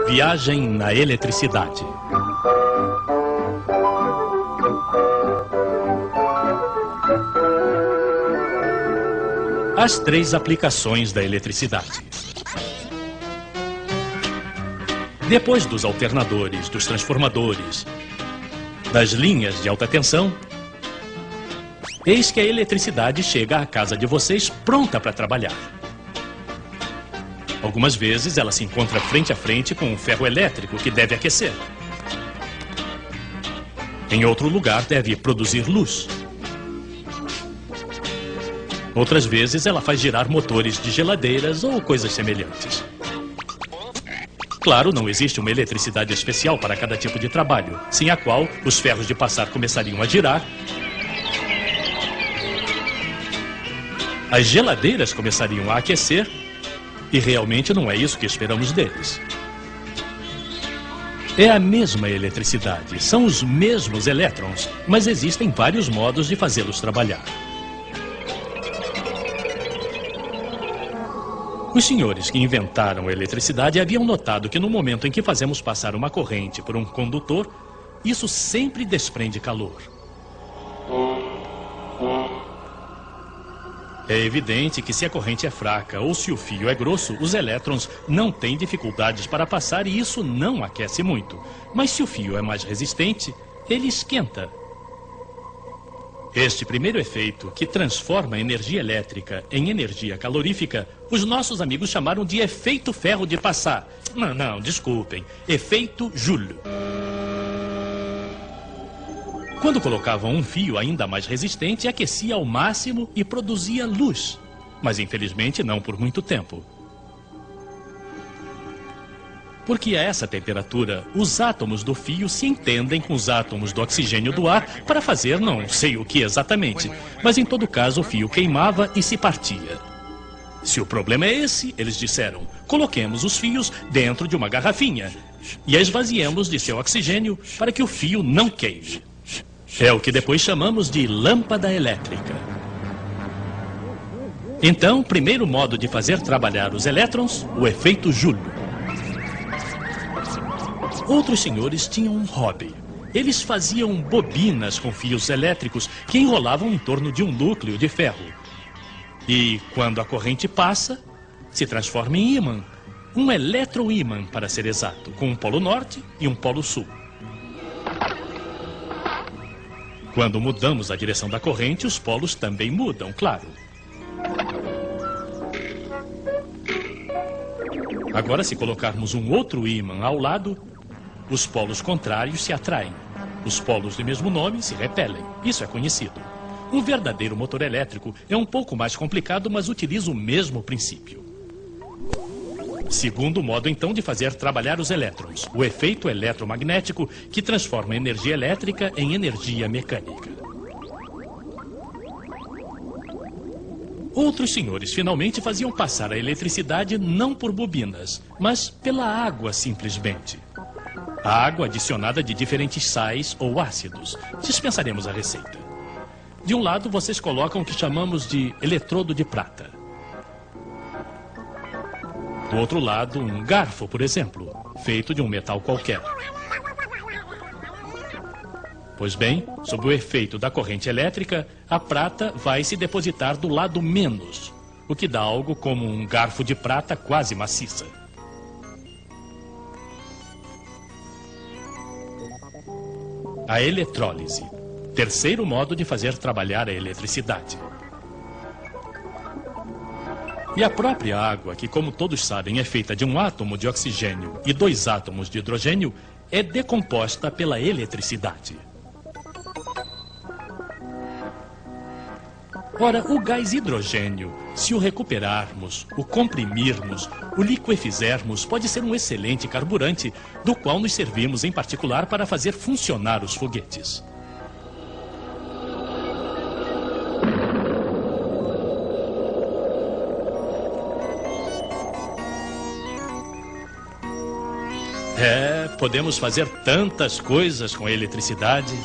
Viagem na eletricidade. As três aplicações da eletricidade. Depois dos alternadores, dos transformadores, das linhas de alta tensão, eis que a eletricidade chega à casa de vocês pronta para trabalhar. Algumas vezes ela se encontra frente a frente com um ferro elétrico que deve aquecer. Em outro lugar deve produzir luz. Outras vezes ela faz girar motores de geladeiras ou coisas semelhantes. Claro, não existe uma eletricidade especial para cada tipo de trabalho, sem a qual os ferros de passar começariam a girar, as geladeiras começariam a aquecer, e realmente não é isso que esperamos deles. É a mesma eletricidade, são os mesmos elétrons, mas existem vários modos de fazê-los trabalhar. Os senhores que inventaram a eletricidade haviam notado que no momento em que fazemos passar uma corrente por um condutor, isso sempre desprende calor. É evidente que se a corrente é fraca ou se o fio é grosso, os elétrons não têm dificuldades para passar e isso não aquece muito. Mas se o fio é mais resistente, ele esquenta. Este primeiro efeito, que transforma a energia elétrica em energia calorífica, os nossos amigos chamaram de efeito ferro de passar. Não, desculpem, efeito Joule. Quando colocavam um fio ainda mais resistente, aquecia ao máximo e produzia luz. Mas infelizmente não por muito tempo. Porque a essa temperatura, os átomos do fio se entendem com os átomos do oxigênio do ar para fazer não sei o que exatamente. Mas em todo caso o fio queimava e se partia. Se o problema é esse, eles disseram, coloquemos os fios dentro de uma garrafinha e a esvaziemos de seu oxigênio para que o fio não queime. É o que depois chamamos de lâmpada elétrica. Então, primeiro modo de fazer trabalhar os elétrons, o efeito Joule. Outros senhores tinham um hobby. Eles faziam bobinas com fios elétricos que enrolavam em torno de um núcleo de ferro. E, quando a corrente passa, se transforma em ímã. Um eletroímã, para ser exato, com um polo norte e um polo sul. Quando mudamos a direção da corrente, os polos também mudam, claro. Agora, se colocarmos um outro ímã ao lado, os polos contrários se atraem. Os polos do mesmo nome se repelem. Isso é conhecido. Um verdadeiro motor elétrico é um pouco mais complicado, mas utiliza o mesmo princípio. Segundo modo, então, de fazer trabalhar os elétrons, o efeito eletromagnético que transforma a energia elétrica em energia mecânica. Outros senhores finalmente faziam passar a eletricidade não por bobinas, mas pela água simplesmente. A água adicionada de diferentes sais ou ácidos. Dispensaremos a receita. De um lado, vocês colocam o que chamamos de eletrodo de prata. Do outro lado, um garfo, por exemplo, feito de um metal qualquer. Pois bem, sob o efeito da corrente elétrica, a prata vai se depositar do lado menos, o que dá algo como um garfo de prata quase maciça. A eletrólise, terceiro modo de fazer trabalhar a eletricidade. E a própria água, que como todos sabem é feita de um átomo de oxigênio e 2 átomos de hidrogênio, é decomposta pela eletricidade. Ora, o gás hidrogênio, se o recuperarmos, o comprimirmos, o liquefizermos, pode ser um excelente carburante, do qual nos servimos em particular para fazer funcionar os foguetes. Podemos fazer tantas coisas com a eletricidade.